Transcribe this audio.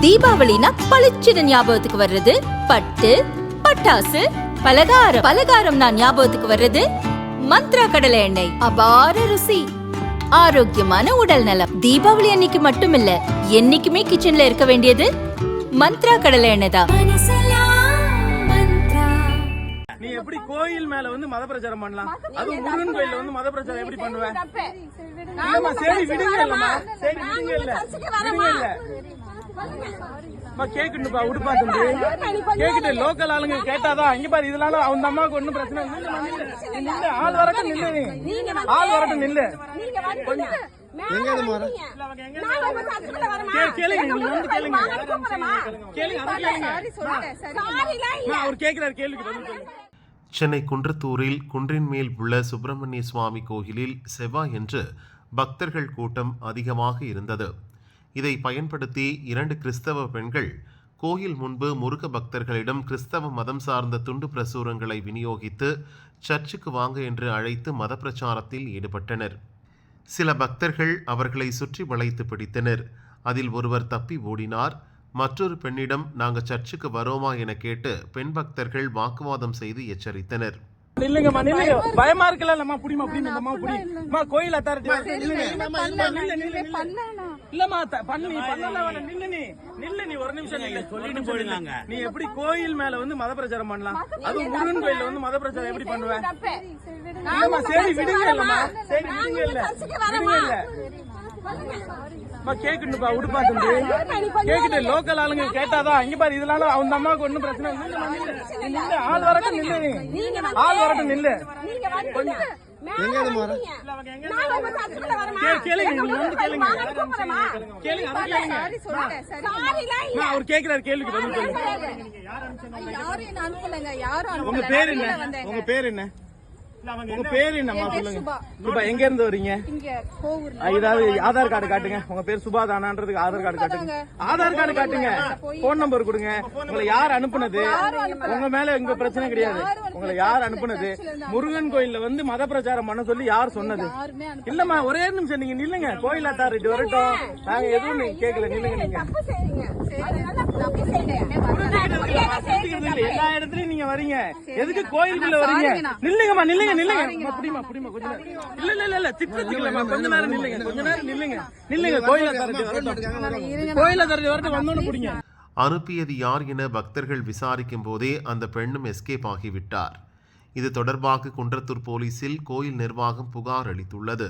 தீபாவளினா பளிச்சுன்னு ஞாபகத்துக்கு வர்றது பட்டு, பட்டாசு, பலகாரம். பலகாரம்னா ஞாபகத்துக்கு வர்றது மந்த்ரா கடலை எண்ணெய். அபார ருசி, ஆரோக்கியமான உடல் நலம். தீபாவளி அன்னைக்கு மட்டும் இல்ல, என்னைக்குமே கிச்சன்ல இருக்க வேண்டியது மந்த்ரா கடலை எண்ணெய் தான். நீ எப்படி கோயில் மேல வந்து மத பிரச்சாரம் பண்ணலாம்? அது முருகன் கோயில்ல வந்து மத பிரச்சாரம் எப்படி பண்ணுவேன்? இல்லம்மா சரி விடுங்க, இல்லம்மா சரி விடுங்க, இல்ல விடுங்க, இல்ல கேக்குட்டுப்பா உடுப்பா தம்பி கேக்குட்டு. லோக்கல் ஆளுங்க கேட்டாதான் இங்க பாரு. இதனால அந்த அம்மாவுக்கு ஒண்ணும் பிரச்சனை இல்ல. ஆள் வரட்டும் நில்லு, ஆள் வரட்டும் நில்லு. சென்னை குன்றத்தூரில் குன்றின் மேல் உள்ள சுப்பிரமணிய சுவாமி கோயிலில் செவ்வாயன்று பக்தர்கள் கூட்டம் அதிகமாக இருந்தது. இதை பயன்படுத்தி 2 கிறிஸ்தவ பெண்கள் கோயில் முன்பு முருக பக்தர்களிடம் கிறிஸ்தவ மதம் சார்ந்த துண்டு பிரசுரங்களை விநியோகித்து சர்ச்சுக்கு வாங்க என்று அழைத்து மத பிரச்சாரத்தில் ஈடுபட்டனர். சில பக்தர்கள் அவர்களை சுற்றி வளைத்து பிடித்தனர். அதில் ஒருவர் தப்பி ஓடினார். மற்றொரு பெண்ணிடம் நாங்கள் சர்ச்சுக்கு வரோமா என கேட்டு பெண் பக்தர்கள் வாக்குவாதம் செய்து எச்சரித்தனர். நில்லுங்கம்மா நில்லுங்க, பயமா இருக்குல்ல. இல்லம்மா புடிமா புடிமா புடிமா கோயில் அத்தாரிட்டி இல்லம்மா பண்ணி பண்ணல. நில்லு நீ ஒரு நிமிஷம் நில்லு. சொல்லிட்டு போயிடலாங்க. நீ எப்படி கோயில் மேல வந்து மத பிரச்சாரம் பண்ணலாம்? அது முருகன் கோயில்ல வந்து மத பிரச்சாரம் எப்படி பண்ணுவேன்? இல்லம்மா சரி விடுங்க, இல்லம்மா சரி விடுங்க, இல்ல விடுங்க, இல்ல கேக்குட்டுப்பா உடுப்பா தம்பி கேக்குட்டு. லோக்கல் ஆளுங்க கேட்டாதான் இங்க பாரு. இதனால அந்த அம்மாவுக்கு ஒண்ணும் பிரச்சனை இல்ல. ஆள் வரட்டும் நில்லு, ஆள் வரட்டும் நில்லு. அவர் கேக்குறாரு கேள்விக்கு பதில் சொல்லுங்க. உங்க பேர் என்ன? உங்க பேர் என்ன? உங்க பேர் என்னம்மா சொல்லுங்க. சுபா எங்க இருந்து வரீங்க? ஏதாவது ஆதார் கார்டு காட்டுங்க. உங்க பேர் சுபா தானான்றதுக்கு ஆதார் கார்டு காட்டுங்க. ஆதார் கார்டு காட்டுங்க. போன் நம்பர் கொடுங்க. உங்களை யார் அனுப்புனது? உங்க மேல எங்க பிரச்சனை கிடையாது. உங்களை யார் அனுப்புனது? முருகன் கோயில்ல வந்து மத பிரச்சாரம் பண்ண சொல்லி யார் சொன்னது? இல்லம்மா ஒரே நிமிஷம் நீங்க நில்லுங்க. கோயில் அத்தாரிட்டி வரட்டும். நாங்க எதுவும் கேட்கல. நில்லுங்க. நீங்க எல்லா இடத்துலயும் நீங்க வரீங்க. எதுக்கு கோயிலுக்குள்ள வரீங்க? நில்லுங்கம்மா நில்லுங்க. புடிமா கொஞ்ச நேரம் இல்ல திட்டுமா. கொஞ்ச நேரம் நில்லுங்க. கொஞ்ச நேரம் நில்லுங்க. கோயில தரட்டி வரட்டும். வந்தோன்னு புடிங்க. அனுப்பியது யார் என பக்தர்கள் விசாரிக்கும் போதே அந்த பெண்ணும் எஸ்கேப் ஆகிவிட்டார். இது தொடர்பாக குன்றத்தூர் போலீசில் கோயில் நிர்வாகம் புகார் அளித்துள்ளது.